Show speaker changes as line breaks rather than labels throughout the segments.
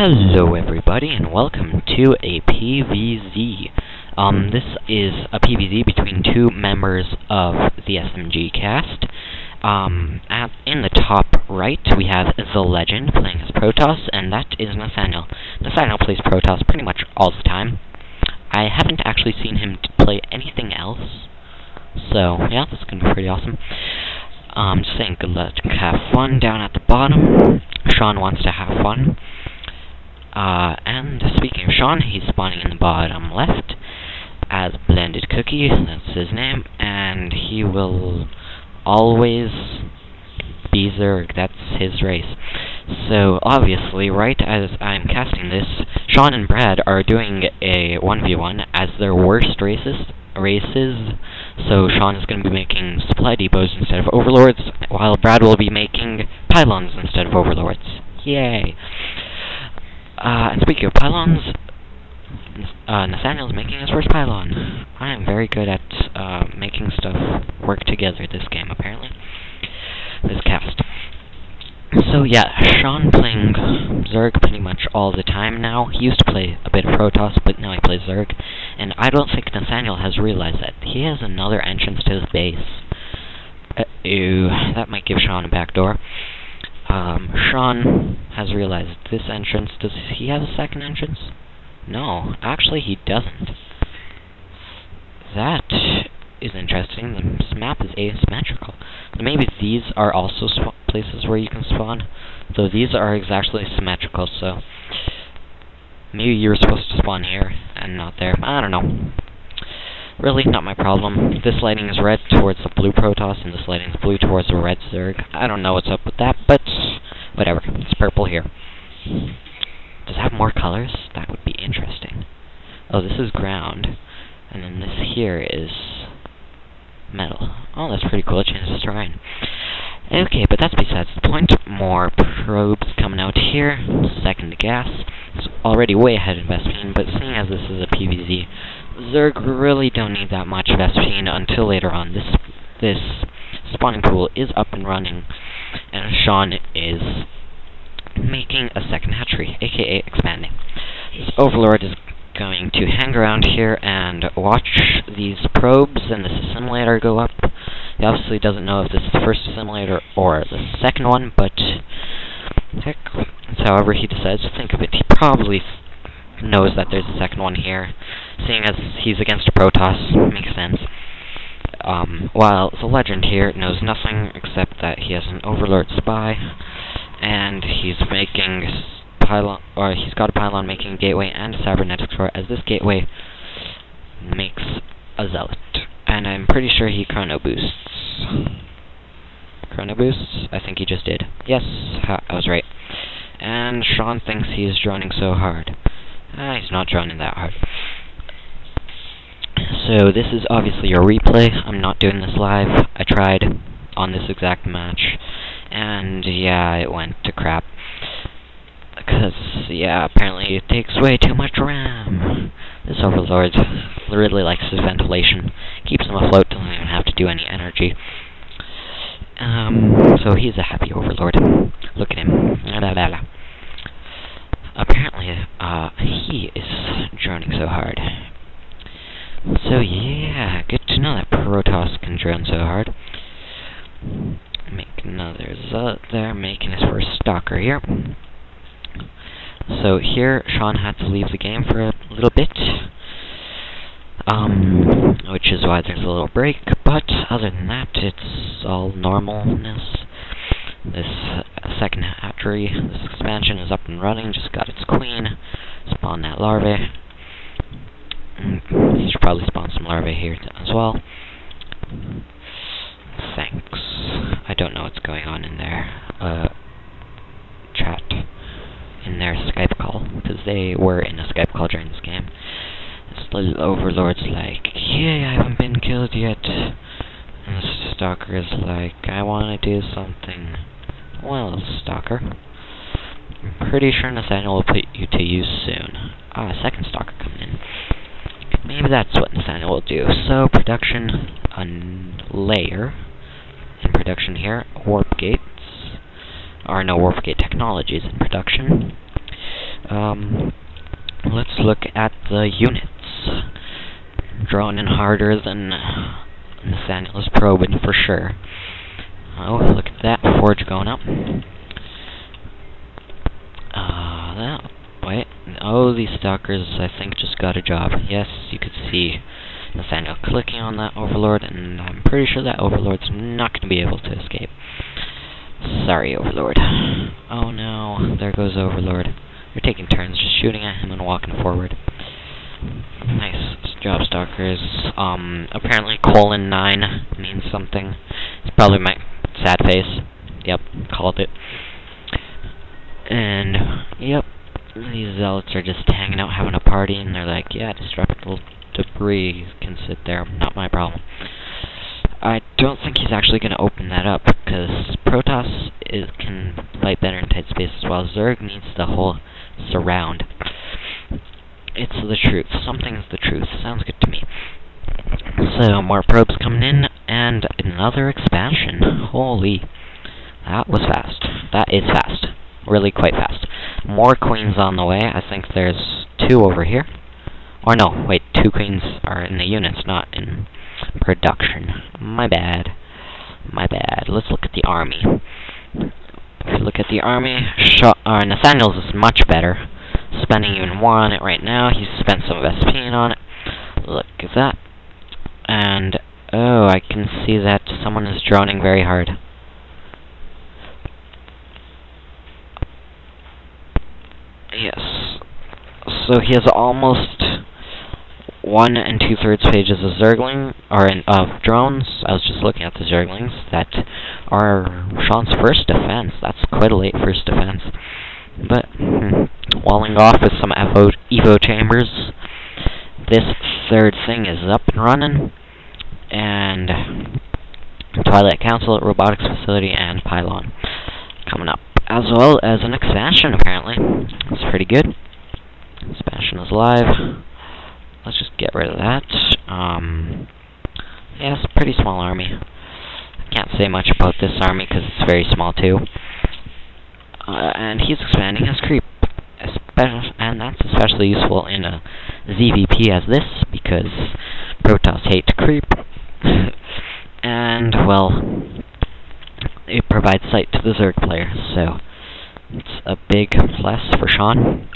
Hello everybody and welcome to a PvZ. This is a PvZ between two members of the SMG cast. In the top right we have the Legend playing as Protoss, and that is Nathaniel. Nathaniel plays Protoss pretty much all the time. I haven't actually seen him play anything else, so yeah, this is going to be pretty awesome. Just saying good luck, have fun down at the bottom. Sean wants to have fun. And speaking of Sean, he's spawning in the bottom left as Blended Cookie, that's his name, and he will always be Zerg, that's his race. So obviously, right as I'm casting this, Sean and Brad are doing a 1v1 as their worst races, so Sean is going to be making supply depots instead of overlords, while Brad will be making pylons instead of overlords. Yay! And speaking of pylons, Nathaniel's making his first pylon. I am very good at making stuff work together this game, apparently. This cast. So yeah, Sean playing Zerg pretty much all the time now. He used to play a bit of Protoss, but now he plays Zerg. And I don't think Nathaniel has realized that. He has another entrance to his base. That might give Sean a backdoor. Sean has realized this entrance. Does he have a second entrance? No, actually he doesn't. That is interesting. This map is asymmetrical. So maybe these are also places where you can spawn, though these are exactly symmetrical, so maybe you were supposed to spawn here and not there. I don't know. Really, not my problem. This lighting is red towards the blue Protoss, and this lighting is blue towards the red Zerg. I don't know what's up with that, but whatever. It's purple here. Does it have more colors? That would be interesting. Oh, this is ground, and then this here is metal. Oh, that's pretty cool. It changes terrain. Okay, but that's besides the point. More probes coming out here. Second to gas. It's already way ahead of Vespine, but seeing as this is a PvZ, Zerg really don't need that much Vespine until later on. This spawning pool is up and running, and Sean is making a second hatchery, aka expanding. This Overlord is going to hang around here and watch these probes and this assimilator go up. He obviously doesn't know if this is the first assimilator or the second one, but heck, that's however he decides to think of it. He probably knows that there's a second one here, seeing as he's against a Protoss. Makes sense. While the Legend here knows nothing except that he has an Overlord spy, and he's making he's got a pylon making a gateway and a cybernetic core, as this gateway makes a zealot. And I'm pretty sure he chrono boosts. Chrono boosts? I think he just did. Yes, I was right. And Sean thinks he's droning so hard. He's not droning that hard. So this is obviously a replay. I'm not doing this live. I tried on this exact match, and yeah, it went to crap. Because, yeah, apparently it takes way too much RAM. This Overlord really likes his ventilation. Keeps him afloat, doesn't even have to do any energy. So he's a happy Overlord. Look at him. Apparently, he is droning so hard. So yeah, good to know that Protoss can drone so hard. Make another Zealot there, making his first Stalker here. So here, Sean had to leave the game for a little bit, which is why there's a little break, but other than that, it's all normalness. This second hatchery, this expansion is up and running, just got its queen, spawn that larvae. You should probably spawn some larvae here as well. Thanks. I don't know what's going on in their chat, in their Skype call, because they were in a Skype call during this game. This little Overlord's like, yay, I haven't been killed yet. And the Stalker is like, I want to do something. Well, Stalker, I'm pretty sure Nathaniel will put you to use soon. Second Stalker coming in. Maybe that's what Nathaniel will do. So, production, a layer in production here, warp gates, or no warp gate technologies in production. let's look at the units. Droning harder than Nathaniel is probing for sure. Oh, look at that forge going up. Wait. Oh, these stalkers, I think, just got a job. Yes, you could see Nathaniel clicking on that overlord, and I'm pretty sure that overlord's not going to be able to escape. Sorry, overlord. Oh no, there goes overlord. You're taking turns just shooting at him and walking forward. Nice job, stalkers. Apparently :9 means something. It's probably my sad face. Yep, called it. And, yep, these zealots are just hanging out, having a party, and they're like, yeah, destructible debris can sit there, not my problem. I don't think he's actually going to open that up, because Protoss can fight better in tight spaces, while Zerg needs the whole surround. It's the truth. Something's the truth. Sounds good to me. So, more probes coming in, and another expansion. Holy. That was fast. That is fast. Really quite fast. More queens on the way. I think there's 2 over here. Or no, wait, 2 queens are in the units, not in production. My bad. My bad. Let's look at the army. If you look at the army, Nathaniel's is much better. Spending even more on it right now. He's spent some of SP on it. Look at that. And, oh, I can see that someone is droning very hard. Yes. So he has almost 1 2/3 pages of Zergling, or of drones. I was just looking at the Zerglings that are Sean's first defense. That's quite a late first defense. But walling off with some Evo chambers. This 3rd thing is up and running, and Twilight Council, Robotics Facility, and Pylon coming up, as well as an expansion. Apparently, it's pretty good. Expansion is live. Let's just get rid of that. Yeah, it's a pretty small army. I can't say much about this army because it's very small too. And he's expanding his creep, and that's especially useful in a ZVP as this, because Protoss hate creep, and, well, it provides sight to the Zerg player, so it's a big plus for Sean.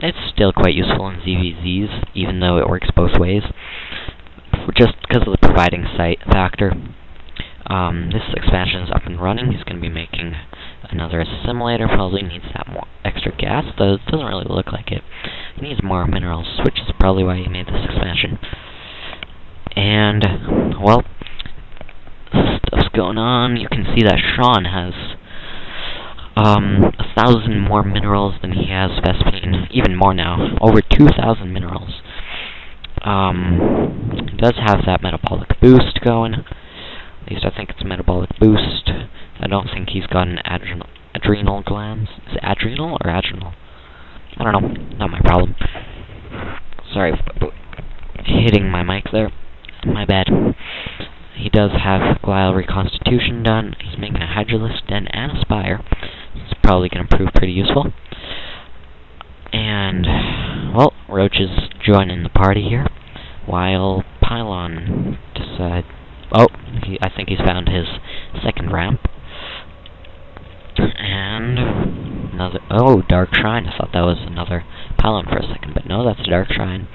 It's still quite useful in ZVZs, even though it works both ways, just because of the providing sight factor. This expansion is up and running. He's going to be making another assimilator. Probably needs that more extra gas, though it doesn't really look like it. He needs more minerals, which is probably why he made this expansion. And, well, stuff's going on. You can see that Sean has 1,000 more minerals than he has Vespine. Even more now. Over 2,000 minerals. He does have that metabolic boost going. At least I think it's a metabolic boost. I don't think he's got an adrenal glands. Is it adrenal or adrenal? I don't know. Not my problem. Sorry for hitting my mic there. My bad. He does have glial reconstitution done. He's making a Hydralisk Den and a Spire. It's probably going to prove pretty useful. And, well, Roach is joining the party here, while Pylon decides... Oh, I think he's found his 2nd ramp. And another... Oh, Dark Shrine. I thought that was another Pylon for a second, but no, that's a Dark Shrine.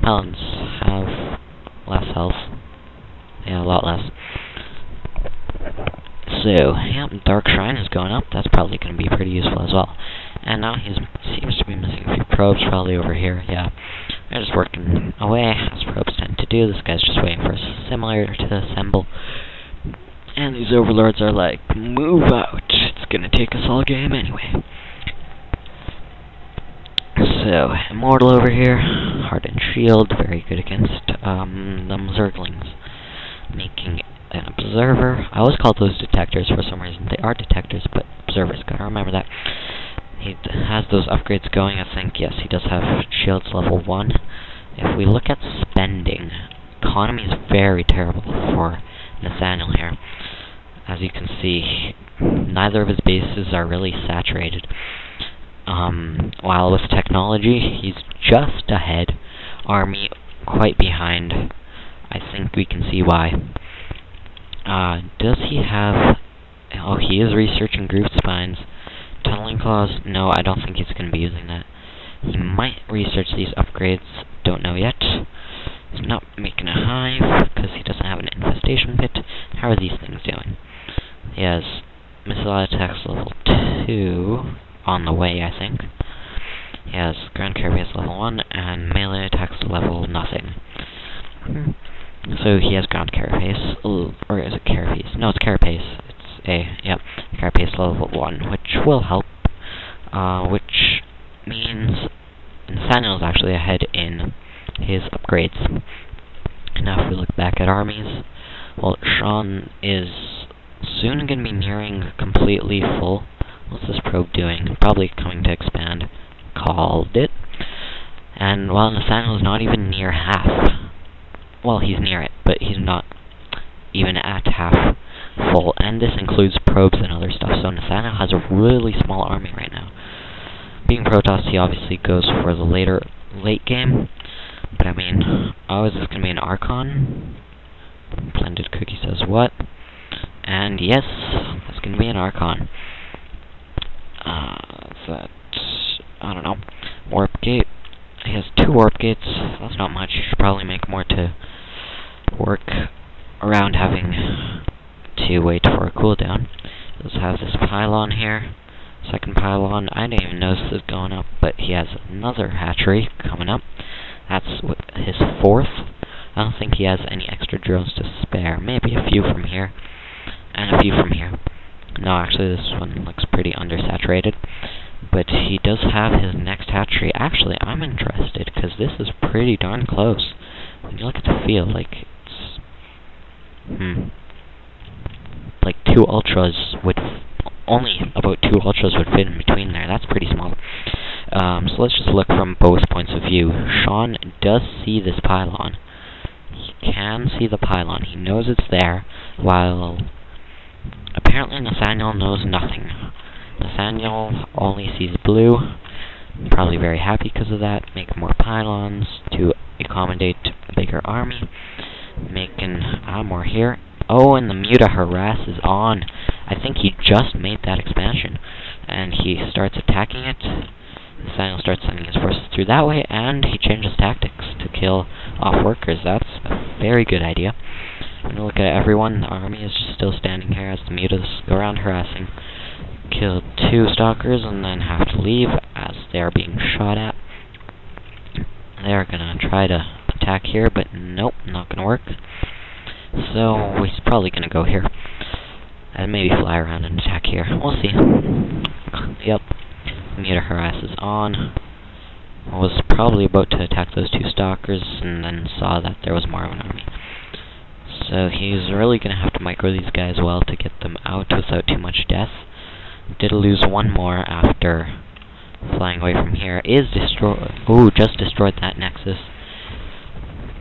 Pylons have less health. Yeah, a lot less. So, yeah, Dark Shrine is going up. That's probably going to be pretty useful as well. And now he seems to be missing a few probes, probably over here. Yeah, they're just working away, as probes tend to do. This guy's just waiting for a simulator to assemble. And these overlords are like, move out. It's going to take us all game anyway. So, Immortal over here. Hardened Shield, very good against them Zerglings. Making an Observer. I always call those detectors for some reason. They are detectors, but observers. Gotta remember that. He has those upgrades going, I think. Yes, he does have shields level 1. If we look at spending, economy is very terrible for Nathaniel here. As you can see, neither of his bases are really saturated. While with technology, he's just ahead. Army quite behind. I think we can see why. Does he have... Oh, he is researching groove spines. Tunneling claws? No, I don't think he's going to be using that. He might research these upgrades. Don't know yet. He's not making a hive, because he doesn't have an infestation pit. How are these things doing? He has missile attacks level 2 on the way, I think. He has ground carapace level 1, and melee attacks level nothing. So he has ground carapace, or is it carapace? No, it's carapace. Yep, carapace level 1, which will help, which means Nathaniel is actually ahead in his upgrades. Now if we look back at armies, well, Sean is soon going to be nearing completely full. What's this probe doing? Probably coming to expand. Called it. And while Nathaniel is not even near half, well, he's near it, but he's not even at half full, and this includes probes and other stuff, so Nathaniel has a really small army right now. Being Protoss, he obviously goes for the late game, but I mean, oh, is this going to be an Archon? Blended Cookie says what? And yes, it's going to be an Archon. I don't know, Warp Gate. He has 2 Warp Gates, that's not much. You should probably make more to work around having to wait for a cooldown. He does have this pylon here, second pylon. I didn't even notice this going up, but he has another hatchery coming up. That's his 4th. I don't think he has any extra drones to spare. Maybe a few from here, and a few from here. No, actually this one looks pretty undersaturated. But he does have his next hatchery. Actually, I'm interested, because this is pretty darn close. When you look at the field, like, it's... like 2 ultras would... only about 2 ultras would fit in between there. That's pretty small. So let's just look from both points of view. Sean does see this pylon. He can see the pylon. He knows it's there, while... apparently Nathaniel knows nothing. Nathaniel only sees blue, probably very happy because of that, make more pylons to accommodate a bigger army, making more here. Oh, and the Muta Harass is on. I think he just made that expansion, and he starts attacking it. Nathaniel starts sending his forces through that way, and he changes tactics to kill off workers. That's a very good idea. When you look at everyone, the army is just still standing here as the Mutas go around harassing. Kill 2 stalkers and then have to leave as they are being shot at. They're gonna try to attack here, but nope, not gonna work. So he's probably gonna go here and maybe fly around and attack here. We'll see. Yep, Muta Harass is on. Was probably about to attack those 2 stalkers and then saw that there was more of an army. So he's really gonna have to micro these guys well to get them out without too much death. Did lose 1 more after flying away from here. Is destroyed. Ooh, just destroyed that nexus.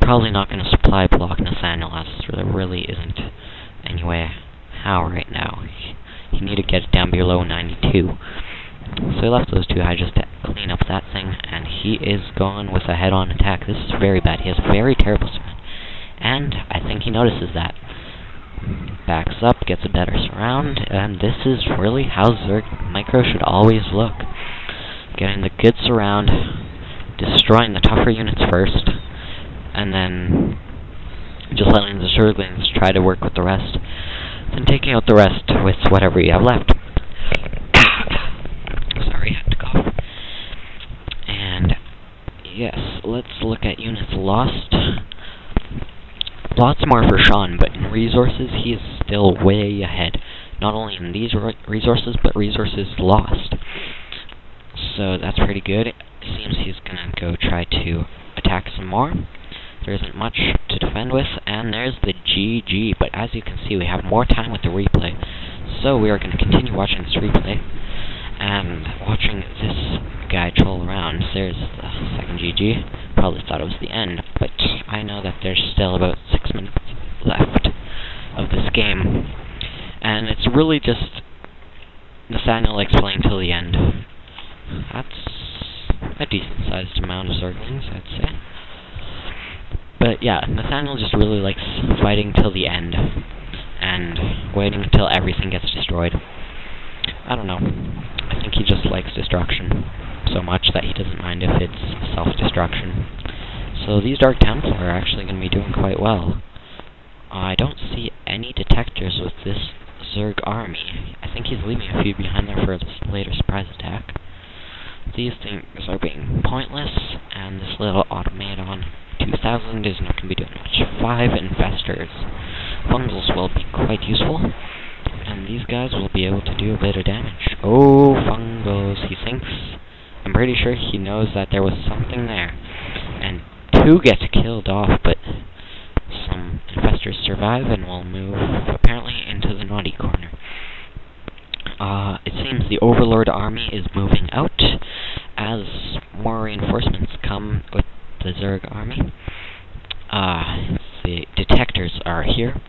Probably not going to supply block Nathaniel, as there really isn't any way how right now. You need to get it down below 92. So he left those 2 Hydras to clean up that thing, and he is going with a head-on attack. This is very bad. He has very terrible surround, and I think he notices that. Backs up, gets a better surround, and this is really how Zerg Micro should always look. Getting the good surround, destroying the tougher units first, and then just letting the Zerglings try to work with the rest, and taking out the rest with whatever you have left. Sorry, I had to cough. And yes, let's look at units lost. Lots more for Sean, but in resources, he is still way ahead. Not only in these resources, but resources lost. So that's pretty good. It seems he's gonna go try to attack some more. There isn't much to defend with, and there's the GG. But as you can see, we have more time with the replay. So we are going to continue watching this replay, and watching this guy troll around. There's the second GG. Probably thought it was the end, but I know that there's still about 6 minutes left of this game. And it's really just Nathaniel likes playing till the end. that's a decent-sized amount of Zerglings, I'd say. But yeah, Nathaniel just really likes fighting till the end, and waiting until everything gets destroyed. I don't know. I think he just likes destruction so much that he doesn't mind if it's self-destruction. So these Dark Templar are actually going to be doing quite well. I don't see any detectors with this Zerg army. I think he's leaving a few behind there for this later surprise attack. These things are being pointless, and this little automaton 2000 is not going to be doing much. 5 infestors. Fungals will be quite useful, and these guys will be able to do a bit of damage. Oh, fungals, he thinks. I'm pretty sure he knows that there was something there. And 2 get killed off, but some infestors survive and will move, apparently, into the naughty corner. It seems the Overlord army is moving out as more reinforcements come with the Zerg army. The detectors are here.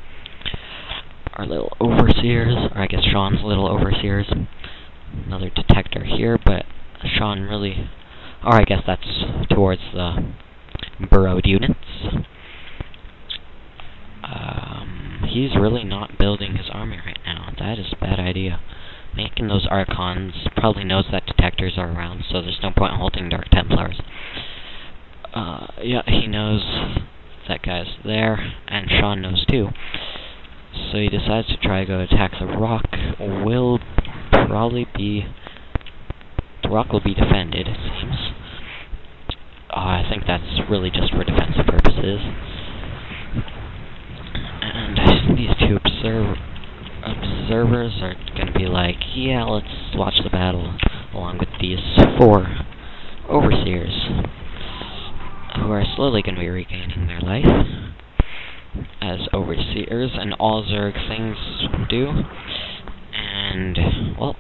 Our little overseers, or I guess Sean's little overseers. Another detector here, but Sean really... Or I guess that's towards the burrowed units. He's really not building his army right now. That is a bad idea. Making those Archons probably knows that detectors are around, so there's no point in holding Dark Templars. Yeah, he knows that guy's there, and Sean knows too. So he decides to try to go attack the rock. Will probably be... The rock will be defended, it seems. I think that's really just for defensive purposes. And these 2 observers are going to be like, yeah, let's watch the battle, along with these 4 overseers, who are slowly going to be regaining their life, as overseers and all Zerg things do. And, well,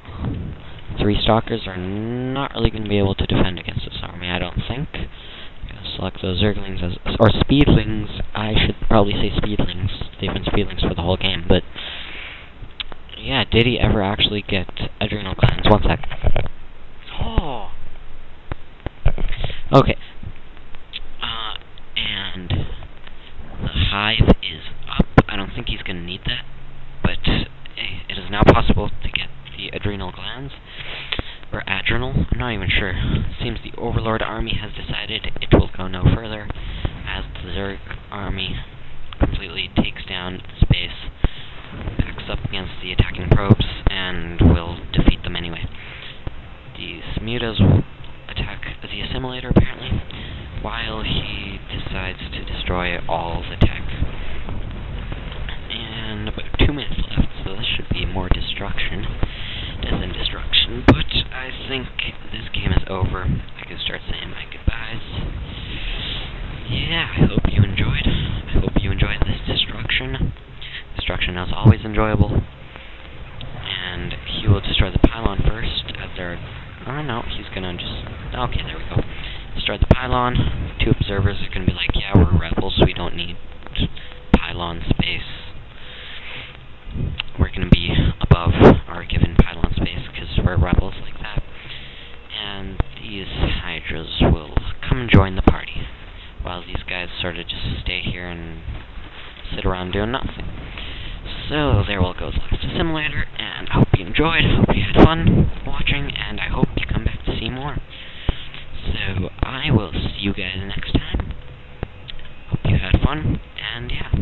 3 stalkers are not really going to be able to defend against this army, I don't think. Select those Zerglings as, or Speedlings. I should probably say Speedlings. They've been Speedlings for the whole game, but yeah, did he ever actually get adrenal glands? One sec. Oh. Okay. And the hive is up. I don't think he's gonna need that, but it is now possible to get the adrenal glands. Or adrenal, I'm not even sure. It seems the Overlord army has decided it will go no further, as the Zerg army completely takes down the space, backs up against the attacking probes, and will defeat them anyway. The Mutas will attack the assimilator, apparently, while he decides to destroy all the tech. And about 2 minutes left, so this should be more destruction than destruction, but I think this game is over. I can start saying my goodbyes. Yeah, I hope you enjoyed. I hope you enjoyed this destruction. Destruction is always enjoyable. And he will destroy the pylon first, as there... Oh no, he's gonna just... Okay, there we go. Destroy the pylon. 2 observers are gonna be like, yeah, we're rebels, we don't need pylon space. We're going to be above our given pylon space because we're rebels like that. And these Hydras will come and join the party, while these guys sort of just stay here and sit around doing nothing. So there will go the last assimilator, and I hope you enjoyed, I hope you had fun watching, and I hope you come back to see more. So I will see you guys next time. Hope you had fun, and yeah.